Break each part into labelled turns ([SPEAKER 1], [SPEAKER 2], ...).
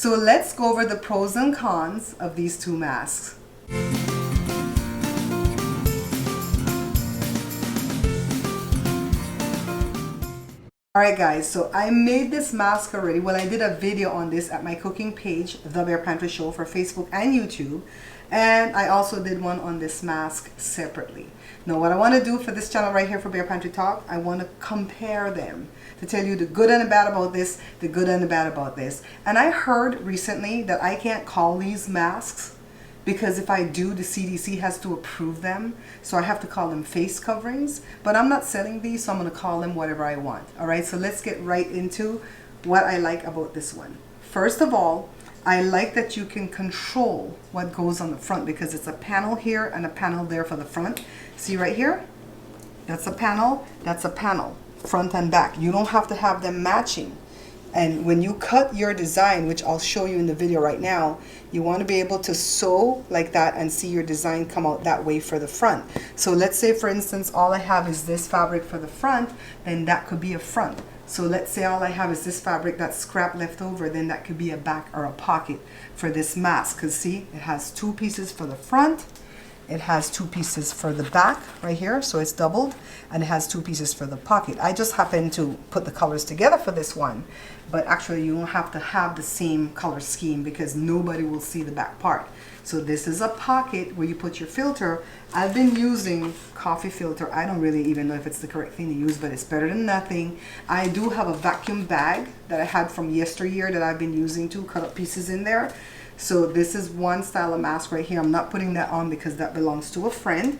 [SPEAKER 1] So let's go over the pros and cons of these two masks. Alright guys, so I made this mask already. Well, I did a video on this at my cooking page, The Bare Pantry Show, for Facebook and YouTube. And I also did one on this mask separately. Now what I want to do for this channel right here for Bare Pantry Talk, I want to compare them to tell you the good and the bad about this, the good and the bad about this. And I heard recently that I can't call these masks because if I do, the CDC has to approve them. So I have to call them face coverings. But I'm not selling these, so I'm going to call them whatever I want. All right, so let's get right into what I like about this one. First of all, I like that you can control what goes on the front because it's a panel here and a panel there for the front. See right here? That's a panel, front and back. You don't have to have them matching. And when you cut your design, which I'll show you in the video right now, you want to be able to sew like that and see your design come out that way for the front. So let's say, for instance, all I have is this fabric for the front, then that could be a front. So let's say all I have is this fabric, that's scrap left over, then that could be a back or a pocket for this mask. Because see, it has two pieces for the front. It has two pieces for the back right here, so it's doubled, and it has two pieces for the pocket. I just happen to put the colors together for this one, but actually you don't have to have the same color scheme because nobody will see the back part. So this is a pocket where you put your filter. I've been using coffee filter. I don't really even know if it's the correct thing to use, but it's better than nothing. I do have a vacuum bag that I had from yesteryear that I've been using to cut up pieces in there. So this is one style of mask right here. I'm not putting that on because that belongs to a friend.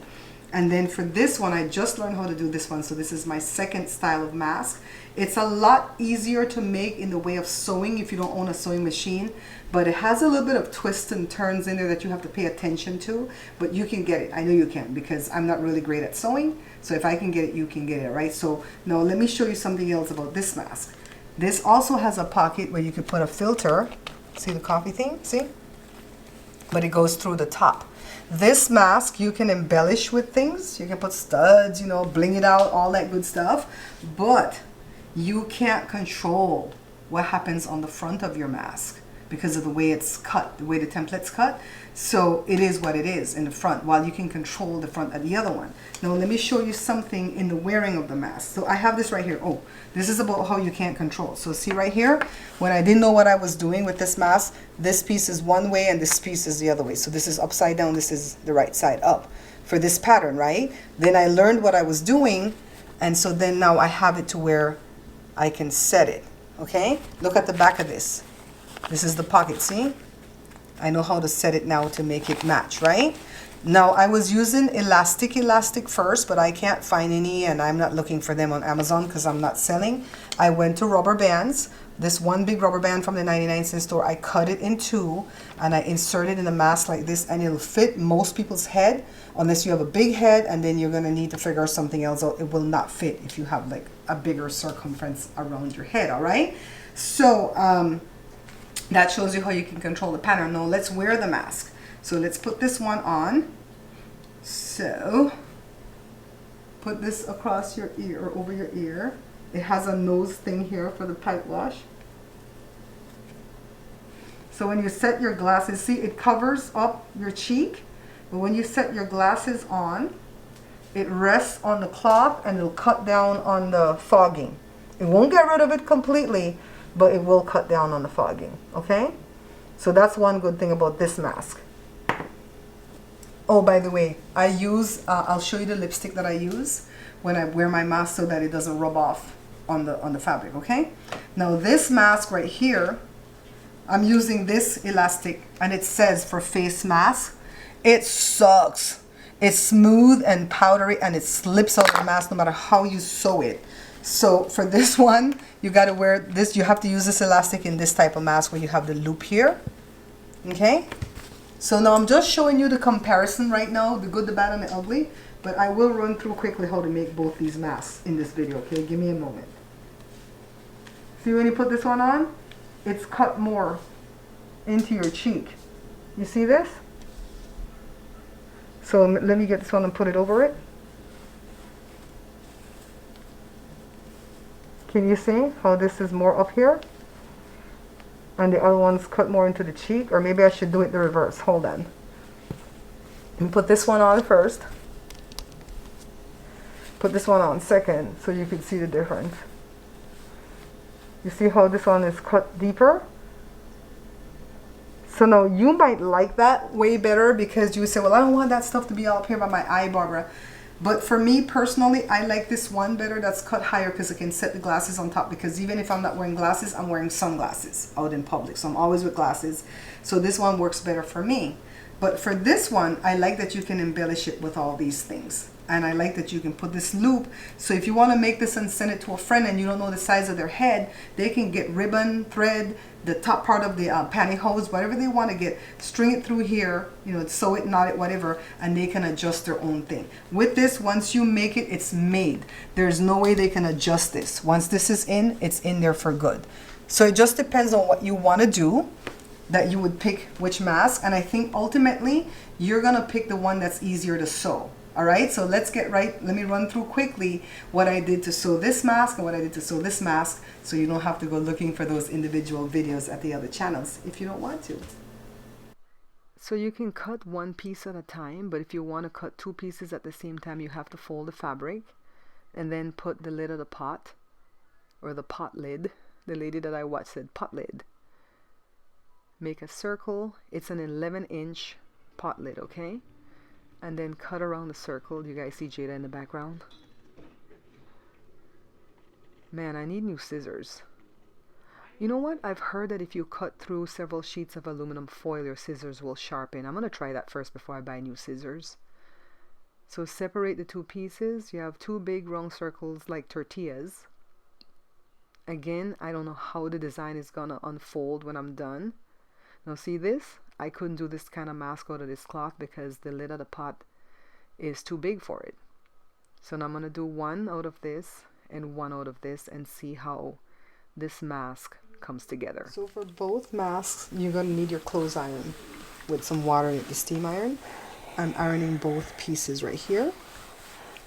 [SPEAKER 1] And then for this one, I just learned how to do this one. So this is my second style of mask. It's a lot easier to make in the way of sewing if you don't own a sewing machine. But it has a little bit of twists and turns in there that you have to pay attention to. But you can get it. I know you can because I'm not really great at sewing. So if I can get it, you can get it, right? So now let me show you something else about this mask. This also has a pocket where you could put a filter. See the coffee thing? See? But it goes through the top. This mask you can embellish with things. You can put studs, you know, bling it out, all that good stuff. But you can't control what happens on the front of your mask because of the way it's cut, the way the template's cut. So it is what it is in the front, while you can control the front of the other one. Now let me show you something in the wearing of the mask. So I have this right here. Oh, this is about how you can't control. So see right here, when I didn't know what I was doing with this mask, this piece is one way and this piece is the other way. So this is upside down, this is the right side up for this pattern, right? Then I learned what I was doing, and so then now I have it to where I can set it, okay? Look at the back of this. This is the pocket, see? I know how to set it now to make it match, right? Now I was using elastic first, but I can't find any, and I'm not looking for them on Amazon because I'm not selling. I went to rubber bands. This one big rubber band from the 99-cent store, I cut it in two and I insert it in a mask like this, and it'll fit most people's head unless you have a big head, and then you're going to need to figure something else out. It will not fit if you have like a bigger circumference around your head, all right? So that shows you how you can control the pattern. Now let's wear the mask. So let's put this one on. So put this across your ear or over your ear. It has a nose thing here for the pipe wash. So when you set your glasses, see, it covers up your cheek, but when you set your glasses on, it rests on the cloth and it'll cut down on the fogging. It won't get rid of it completely, but it will cut down on the fogging, okay? So that's one good thing about this mask. Oh, by the way, I use, I'll show you the lipstick that I use when I wear my mask so that it doesn't rub off on the fabric, okay? Now this mask right here, I'm using this elastic, and it says for face mask. It sucks. It's smooth and powdery, and it slips out of the mask no matter how you sew it. So for this one, you got to wear this. You have to use this elastic in this type of mask where you have the loop here. Okay? So now I'm just showing you the comparison right now, the good, the bad, and the ugly. But I will run through quickly how to make both these masks in this video. Okay? Give me a moment. See when you put this one on? It's cut more into your cheek. You see this? So let me get this one and put it over it. Can you see how this is more up here? and the other one's cut more into the cheek, or maybe I should do it the reverse. Hold on. Let me put this one on first. Put this one on second so you can see the difference. You see how this one is cut deeper? So now you might like that way better because you say, well, I don't want that stuff to be all up here by my eye, Barbara. But for me personally, I like this one better that's cut higher because I can set the glasses on top, because even if I'm not wearing glasses, I'm wearing sunglasses out in public. So I'm always with glasses. So this one works better for me. But for this one, I like that you can embellish it with all these things. And I like that you can put this loop. So if you want to make this and send it to a friend and you don't know the size of their head, they can get ribbon, thread, the top part of the pantyhose, whatever they want to get, string it through here, you know, sew it, knot it, whatever, and they can adjust their own thing. With this, once you make it, it's made. There's no way they can adjust this. Once this is in, it's in there for good. So it just depends on what you want to do, that you would pick which mask. And I think ultimately, you're going to pick the one that's easier to sew. All right, so let's get right. Let me run through quickly what I did to sew this mask and what I did to sew this mask, so you don't have to go looking for those individual videos at the other channels if you don't want to. So you can cut one piece at a time, but if you want to cut two pieces at the same time, you have to fold the fabric and then put the lid of the pot, or the pot lid. The lady that I watched said pot lid. Make a circle. It's an 11-inch pot lid, okay? And then cut around the circle. You guys see Jada in the background? Man, I need new scissors. You know what? I've heard that if you cut through several sheets of aluminum foil, your scissors will sharpen. I'm going to try that first before I buy new scissors. So separate the two pieces. You have two big round circles like tortillas. Again, I don't know how the design is going to unfold when I'm done. Now see this? I couldn't do this kind of mask out of this cloth because the lid of the pot is too big for it. So now I'm going to do one out of this and one out of this and see how this mask comes together. So for both masks, you're going to need your clothes iron with some water in it, the steam iron. I'm ironing both pieces right here.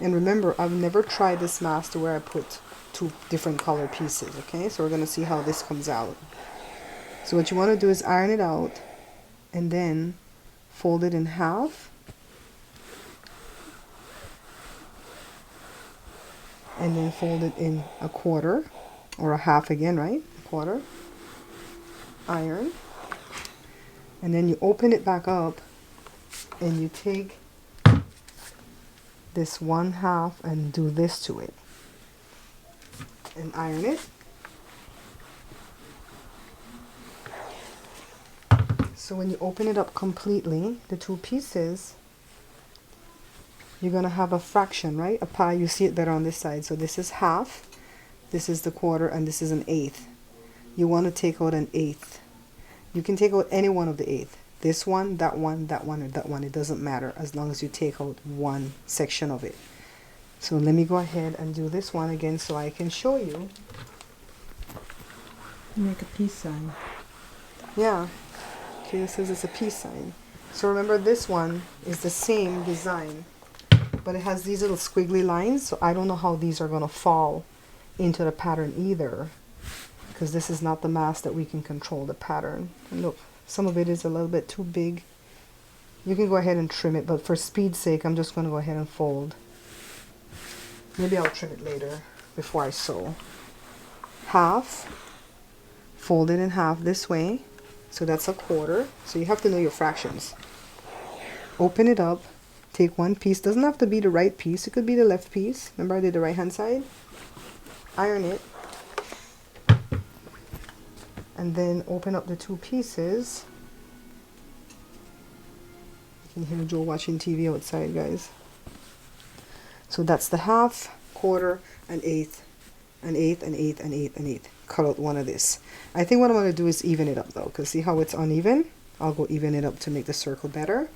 [SPEAKER 1] And remember, I've never tried this mask to where I put two different color pieces, okay? So we're going to see how this comes out. So what you want to do is iron it out and then fold it in half, and then fold it in a quarter, or a half again, right? A quarter. Iron. And then you open it back up and you take this one half and do this to it and iron it. So when you open it up completely, the two pieces, you're going to have a fraction, right? A pie. You see it better on this side. So this is half, this is the quarter, and this is an eighth. You want to take out an eighth. You can take out any one of the eighth. This one, that one, that one, or that one. It doesn't matter as long as you take out one section of it. So let me go ahead and do this one again so I can show you.
[SPEAKER 2] Make a peace sign.
[SPEAKER 1] Yeah. Okay, it says it's a peace sign. So remember, this one is the same design, but it has these little squiggly lines, so I don't know how these are going to fall into the pattern either, because this is not the mask that we can control the pattern. And look, some of it is a little bit too big. You can go ahead and trim it, but for speed's sake, I'm just going to go ahead and fold. Maybe I'll trim it later before I sew. Half, fold it in half this way. So that's a quarter. So you have to know your fractions. Open it up. Take one piece. Doesn't have to be the right piece. It could be the left piece. Remember I did the right hand side? Iron it. And then open up the two pieces. You can hear Joe watching TV outside, guys. So that's the half, quarter, an eighth, an eighth, an eighth, an eighth, an eighth. Cut out one of this. I think what I'm going to do is even it up though, because see how it's uneven? I'll go even it up to make the circle better.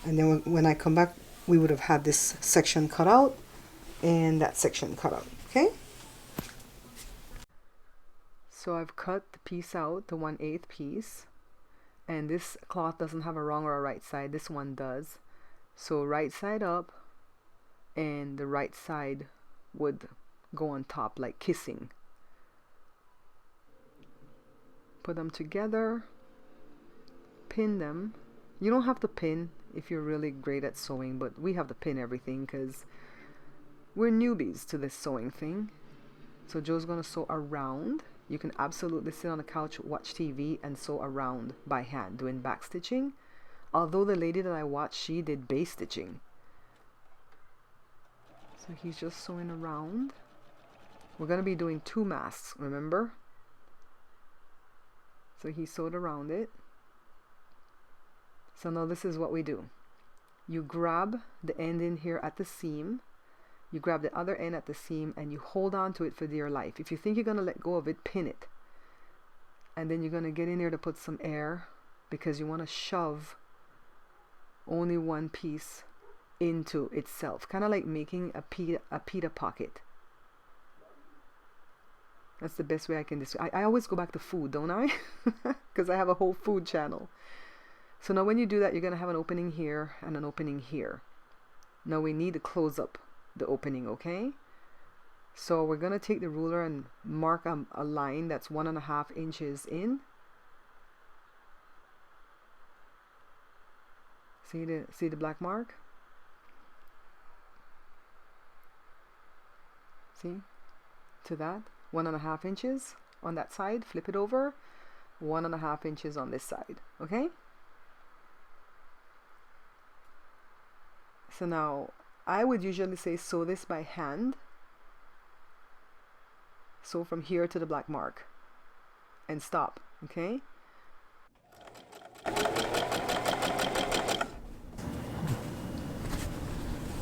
[SPEAKER 1] And then when I come back, we would have had this section cut out and that section cut out. Okay? So I've cut the piece out, the 1/8 piece. And this cloth doesn't have a wrong or a right side. This one does. So right side up, and the right side would go on top like kissing. put them together, pin them. You don't have to pin if you're really great at sewing, but we have to pin everything because we're newbies to this sewing thing. So Joe's gonna sew around. You can absolutely sit on the couch, watch TV, and sew around by hand, doing back stitching. Although the lady that I watched, she did base stitching. So he's just sewing around. We're gonna be doing 2 masks, remember? So he sewed around it. So now this is what we do. You grab the end in here at the seam. You grab the other end at the seam and you hold on to it for dear life. If you think you're going to let go of it, pin it. And then you're going to get in there to put some air because you want to shove only one piece into itself. Kind of like making a pita pocket. That's the best way I can describe. I always go back to food, don't I? Because I have a whole food channel. So now when you do that, you're going to have an opening here and an opening here. Now we need to close up the opening, okay? So we're going to take the ruler and mark a line that's 1.5 inches in. See the black mark? See? To that. 1.5 inches on that side. Flip it over. 1.5 inches on this side. Okay? So now, I would usually say sew this by hand. Sew from here to the black mark. And stop, okay?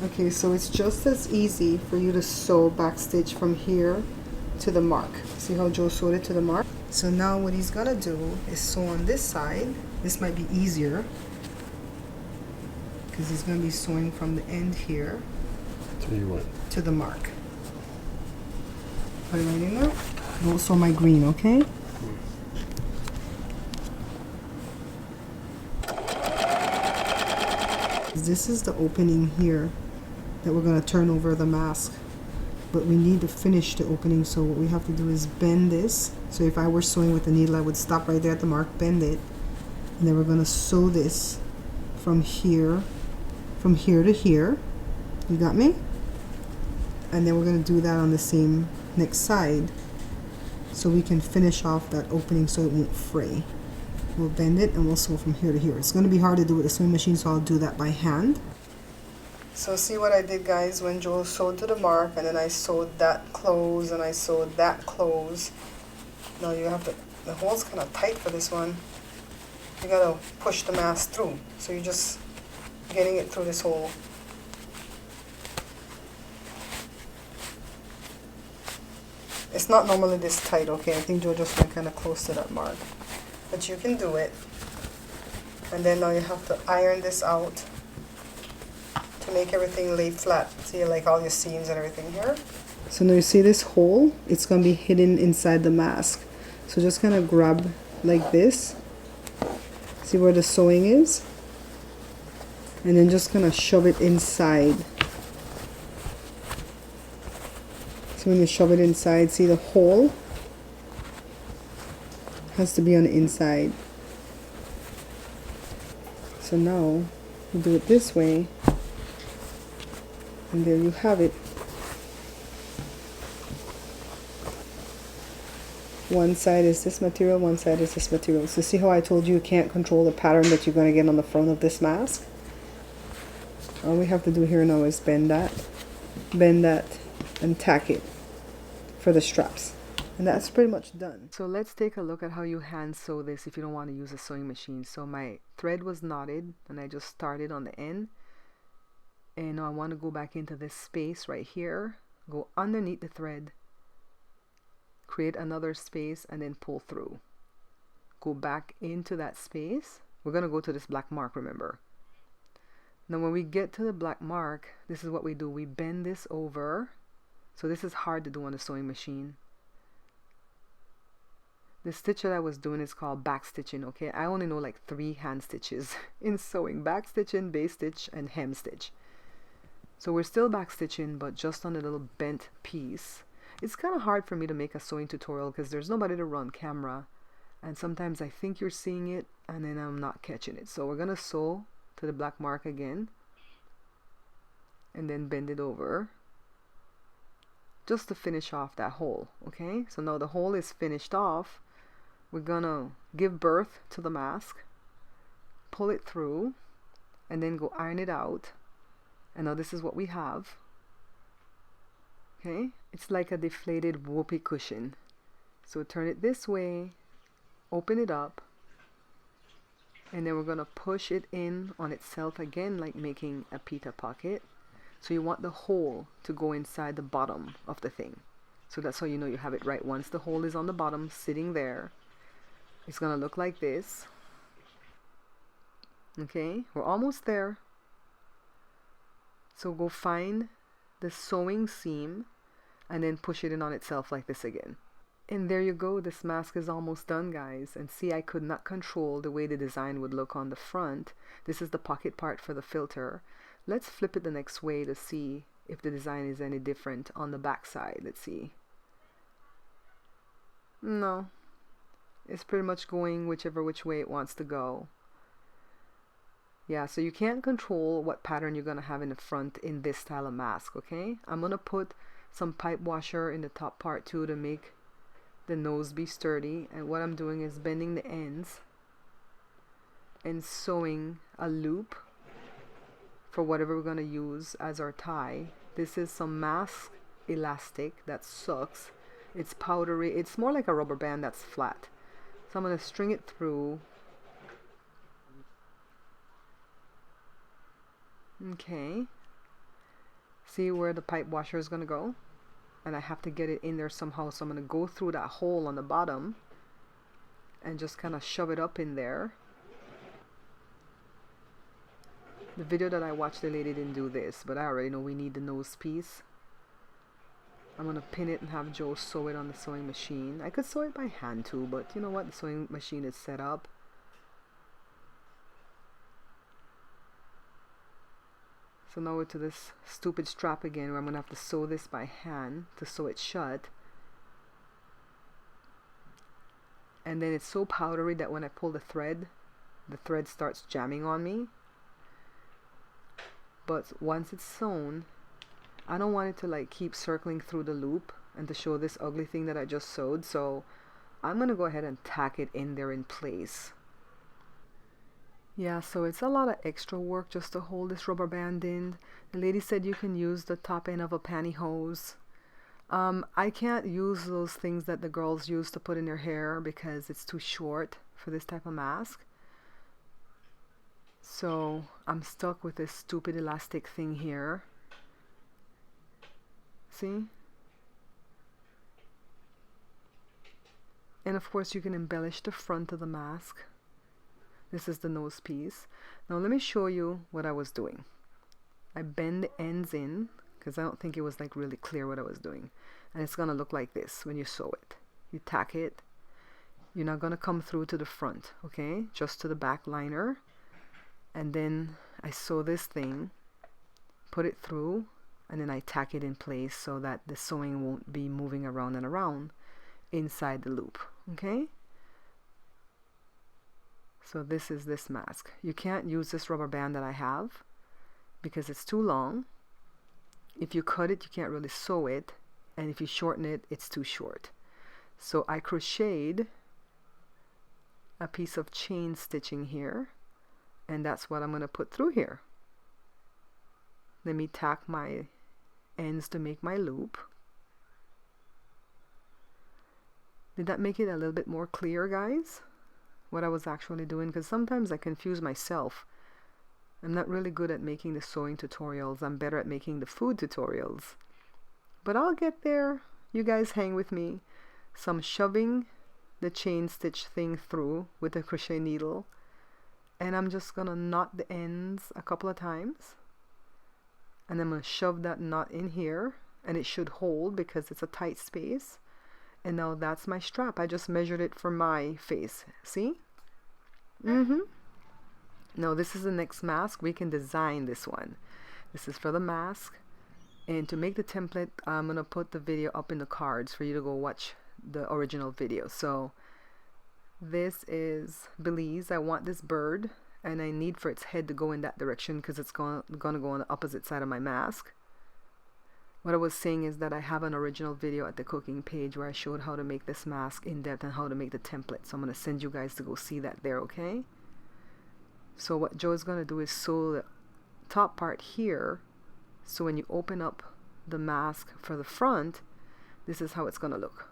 [SPEAKER 1] Okay, so it's just as easy for you to sew backstitch from here to the mark. See how Joe sewed it to the mark? So now what he's gonna do is sew on this side. This might be easier, because he's going to be sewing from the end here to the mark. Put it right in there. Don't sew my green, okay? This is the opening here that we're going to turn over the mask. But we need to finish the opening, so what we have to do is bend this. So if I were sewing with a needle, I would stop right there at the mark, bend it, and then we're going to sew this from here to here. You got me? And then we're going to do that on the same next side so we can finish off that opening so it won't fray. We'll bend it and we'll sew from here to here. It's going to be hard to do with the sewing machine, so I'll do that by hand. So see what I did, guys, when Joe sewed to the mark, and then I sewed that close and I sewed that close. Now you have to, the hole's kind of tight for this one. You got to push the mask through. So you just getting it through this hole. It's not normally this tight, okay? I think Joe just went kind of close to that mark. But you can do it. And then now you have to iron this out to make everything lay flat. See, like all your seams and everything here. So now you see this hole? It's going to be hidden inside the mask. So just kind of grab like this. See where the sewing is? And then just kind of shove it inside. So when you shove it inside, see the hole has to be on the inside. So now you do it this way, and there you have it. One side is this material, one side is this material. So see how I told you you can't control the pattern that you're going to get on the front of this mask? All we have to do here now is bend that, and tack it for the straps. And that's pretty much done. So let's take a look at how you hand sew this if you don't want to use a sewing machine. So my thread was knotted and I just started on the end. And now I want to go back into this space right here, go underneath the thread, create another space, and then pull through. Go back into that space. We're going to go to this black mark, remember. Now when we get to the black mark, this is what we do. We bend this over. So this is hard to do on the sewing machine. The stitch that I was doing is called back stitching, okay? I only know like 3 hand stitches in sewing. Back stitching, base stitch, and hem stitch. So we're still back stitching, but just on a little bent piece. It's kind of hard for me to make a sewing tutorial because there's nobody to run camera. and sometimes I think you're seeing it and then I'm not catching it. So we're gonna sew to the black mark again and then bend it over just to finish off that hole. Okay, so now the hole is finished off. We're gonna give birth to the mask, pull it through, and then go iron it out. And now this is what we have. Okay, it's like a deflated whoopee cushion. So turn it this way, open it up, and then we're gonna push it in on itself again, like making a pita pocket. So you want the hole to go inside the bottom of the thing. So that's how you know you have it right. Once the hole is on the bottom, sitting there, it's gonna look like this. Okay, we're almost there. So go find the sewing seam and then push it in on itself like this again. And there you go, this mask is almost done, guys. And see, I could not control the way the design would look on the front. This is the pocket part for the filter. Let's flip it the next way to see if the design is any different on the back side. Let's see. No, it's pretty much going which way it wants to go. Yeah, so you can't control what pattern you're gonna have in the front in this style of mask. Okay, I'm gonna put some pipe washer in the top part too to make the nose be sturdy. And what I'm doing is bending the ends and sewing a loop for whatever we're going to use as our tie. This is some mask elastic that sucks. It's powdery. It's more like a rubber band that's flat. So I'm going to string it through. Okay. See where the pipe washer is going to go? And I have to get it in there somehow, so I'm going to go through that hole on the bottom and just kind of shove it up in there. The video that I watched, the lady didn't do this, but I already know we need the nose piece. I'm going to pin it and have Joe sew it on the sewing machine. I could sew it by hand too, but you know what, the sewing machine is set up. So now we're to this stupid strap again, where I'm going to have to sew this by hand to sew it shut. And then it's so powdery that when I pull the thread starts jamming on me. But once it's sewn, I don't want it to like keep circling through the loop and to show this ugly thing that I just sewed. So I'm going to go ahead and tack it in there in place. Yeah, so it's a lot of extra work just to hold this rubber band in. The lady said you can use the top end of a pantyhose. I can't use those things that the girls use to put in their hair because it's too short for this type of mask. So I'm stuck with this stupid elastic thing here. See? And of course you can embellish the front of the mask. This is the nose piece. Now let me show you what I was doing. I bend the ends in because I don't think it was like really clear what I was doing. And it's gonna look like this when you sew it. You tack it. You're not gonna come through to the front, okay? Just to the back liner. And then I sew this thing, put it through, and then I tack it in place so that the sewing won't be moving around and around inside the loop, okay? So this is this mask. You can't use this rubber band that I have because it's too long. If you cut it, you can't really sew it. And if you shorten it, it's too short. So I crocheted a piece of chain stitching here. And that's what I'm going to put through here. Let me tack my ends to make my loop. Did that make it a little bit more clear, guys? What I was actually doing, because sometimes I confuse myself. I'm not really good at making the sewing tutorials. I'm better at making the food tutorials. But I'll get there. You guys hang with me. So I'm shoving the chain stitch thing through with a crochet needle. And I'm just going to knot the ends a couple of times. And I'm going to shove that knot in here. And it should hold because it's a tight space. And now that's my strap. I just measured it for my face. See? Now this is the next mask. We can design this one. This is for the mask. And to make the template, I'm going to put the video up in the cards for you to go watch the original video. So This is Belize. I want this bird, and I need for its head to go in that direction because it's gonna go on the opposite side of my mask. What I was saying is that I have an original video at the cooking page where I showed how to make this mask in depth and how to make the template. So I'm going to send you guys to go see that there, okay? So what Joe is going to do is sew the top part here. So when you open up the mask for the front, this is how it's going to look.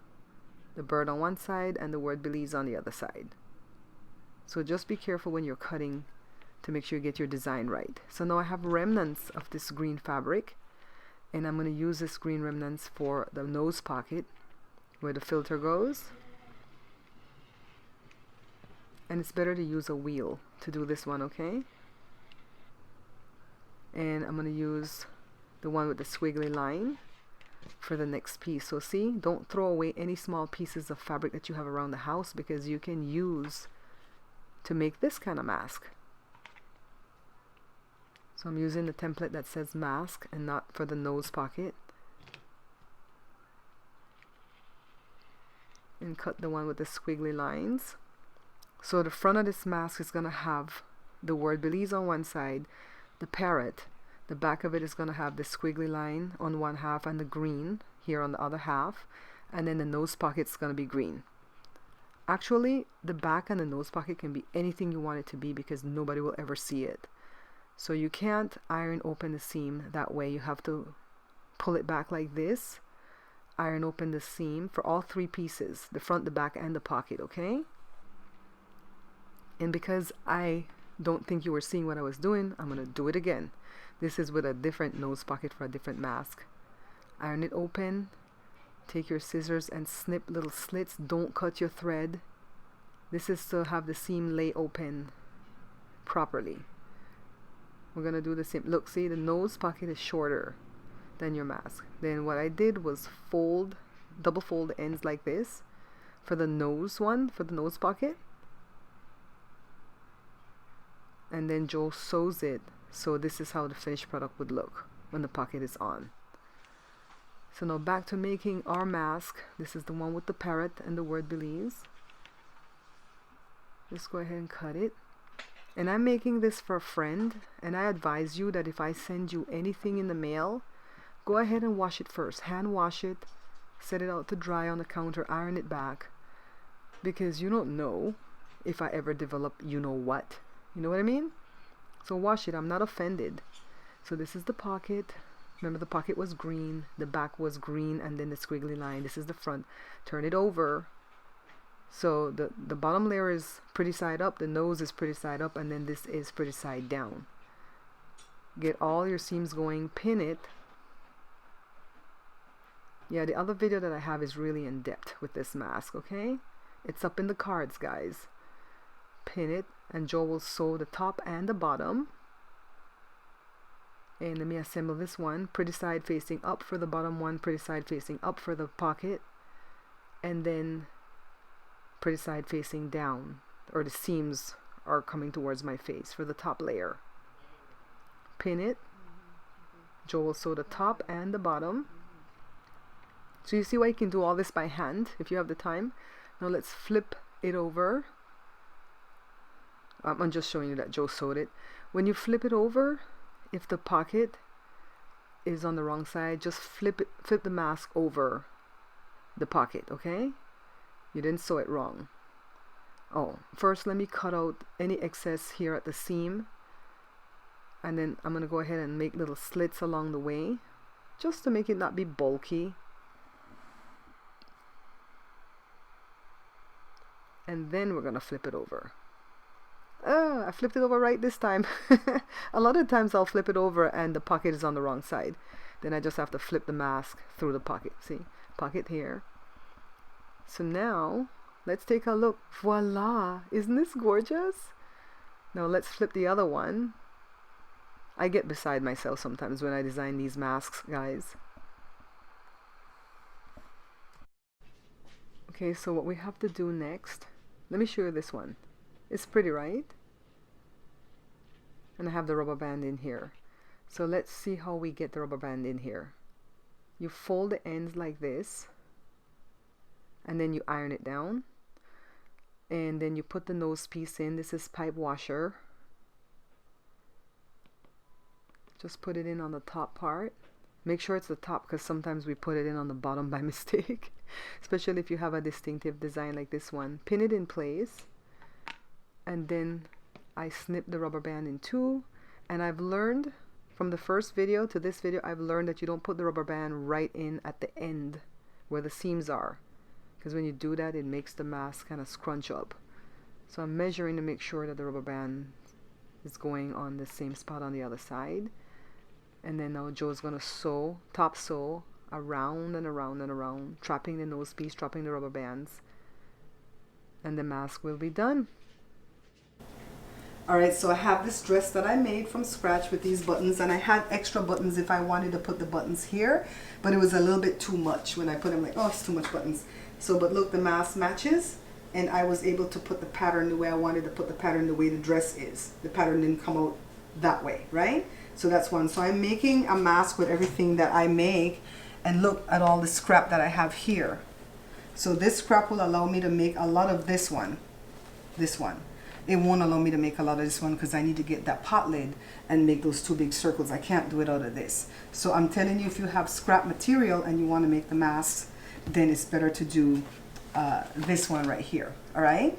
[SPEAKER 1] The bird on one side and the word Belize on the other side. So just be careful when you're cutting to make sure you get your design right. So now I have remnants of this green fabric. And I'm going to use this green remnants for the nose pocket where the filter goes. And it's better to use a wheel to do this one, okay? And I'm going to use the one with the squiggly line for the next piece. So see, don't throw away any small pieces of fabric that you have around the house because you can use to make this kind of mask. So I'm using the template that says mask and not for the nose pocket. And cut the one with the squiggly lines. So the front of this mask is going to have the word Belize on one side, the parrot. The back of it is going to have the squiggly line on one half and the green here on the other half. And then the nose pocket is going to be green. Actually, the back and the nose pocket can be anything you want it to be because nobody will ever see it. So you can't iron open the seam that way. You have to pull it back like this. Iron open the seam for all three pieces, the front, the back, and the pocket, okay? And because I don't think you were seeing what I was doing, I'm going to do it again. This is with a different nose pocket for a different mask. Iron it open. Take your scissors and snip little slits. Don't cut your thread. This is to have the seam lay open properly. We're going to do the same. Look, see, the nose pocket is shorter than your mask. Then what I did was fold, double fold the ends like this for the nose one, for the nose pocket. And then Joe sews it. So this is how the finished product would look when the pocket is on. So now back to making our mask. This is the one with the parrot and the word Belize. Just go ahead and cut it. And I'm making this for a friend, and I advise you that if I send you anything in the mail, go ahead and wash it first. Hand wash it, set it out to dry on the counter, iron it back, because you don't know if I ever develop you know what. You know what I mean? So wash it. I'm not offended. So this is the pocket. Remember, the pocket was green, the back was green, and then the squiggly line. This is the front. Turn it over. So the bottom layer is pretty side up, the nose is pretty side up, and then this is pretty side down. Get all your seams going, pin it. Yeah, the other video that I have is really in depth with this mask, okay? It's up in the cards, guys. Pin it, and Joe will sew the top and the bottom. And let me assemble this one. Pretty side facing up for the bottom one, pretty side facing up for the pocket. And then pretty side facing down, or the seams are coming towards my face for the top layer. Pin it. Joe will sew the top and the bottom. So you see why you can do all this by hand if you have the time. Now let's flip it over. I'm just showing you that Joe sewed it. When you flip it over, if the pocket is on the wrong side, just flip the mask over the pocket, okay? You didn't sew it wrong. Oh, first let me cut out any excess here at the seam, and then I'm gonna go ahead and make little slits along the way just to make it not be bulky. And then we're gonna flip it over. I flipped it over right this time. A lot of times I'll flip it over and the pocket is on the wrong side. Then I just have to flip the mask through the pocket. See, pocket here. So now let's take a look. Voila! Isn't this gorgeous? Now let's flip the other one. I get beside myself sometimes when I design these masks, guys. Okay, so what we have to do next, let me show you this one. It's pretty, right? And I have the rubber band in here. So let's see how we get the rubber band in here. You fold the ends like this, and then you iron it down. and then you put the nose piece in. This is pipe washer. Just put it in on the top part. Make sure it's the top, because sometimes we put it in on the bottom by mistake, especially if you have a distinctive design like this one. Pin it in place, and then I snip the rubber band in two. And I've learned from the first video to this video, I've learned that you don't put the rubber band right in at the end where the seams are, because when you do that, it makes the mask kind of scrunch up. So I'm measuring to make sure that the rubber band is going on the same spot on the other side. And then now Joe's gonna sew, top sew, around and around and around, trapping the nose piece, trapping the rubber bands, and the mask will be done. Alright, so I have this dress that I made from scratch with these buttons, and I had extra buttons if I wanted to put the buttons here, but it was a little bit too much. When I put them, like, oh, it's too much buttons. So, but look, the mask matches, and I was able to put the pattern the way I wanted to put the pattern, the way the dress is. The pattern didn't come out that way, right? So that's one. So I'm making a mask with everything that I make, and look at all the scrap that I have here. So this scrap will allow me to make a lot of this one. It won't allow me to make a lot of this one because I need to get that pot lid and make those two big circles. I can't do it out of this. So I'm telling you, if you have scrap material and you want to make the masks, then it's better to do this one right here. All right.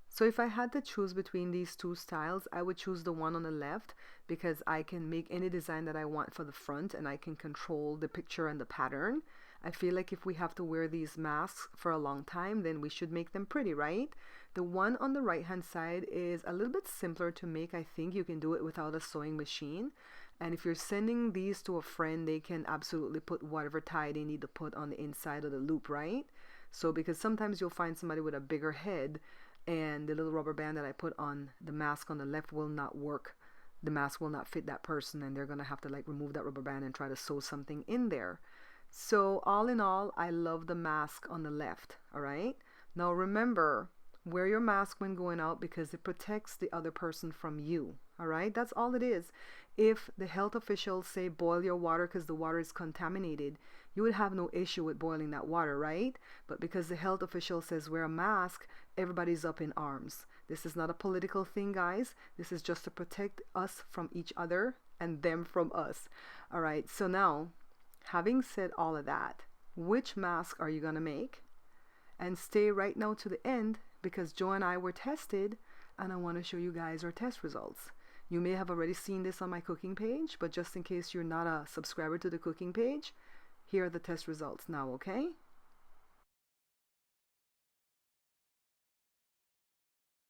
[SPEAKER 1] So if I had to choose between these two styles, I would choose the one on the left, because I can make any design that I want for the front, and I can control the picture and the pattern. I feel like if we have to wear these masks for a long time, then we should make them pretty, right? The one on the right hand side is a little bit simpler to make. I think you can do it without a sewing machine. And if you're sending these to a friend, they can absolutely put whatever tie they need to put on the inside of the loop, right? So because sometimes you'll find somebody with a bigger head, and the little rubber band that I put on the mask on the left will not work. The mask will not fit that person, and they're gonna have to like remove that rubber band and try to sew something in there. So all in all, I love the mask on the left. All right, now remember, wear your mask when going out because it protects the other person from you. All right, that's all it is. If the health officials say boil your water because the water is contaminated, you would have no issue with boiling that water, right? But because the health official says wear a mask, everybody's up in arms. This is not a political thing, guys. This is just to protect us from each other and them from us. All right, so now, having said all of that, which mask are you going to make? And stay right now to the end, because Joe and I were tested, and I want to show you guys our test results. You may have already seen this on my cooking page, but just in case you're not a subscriber to the cooking page, here are the test results now, okay?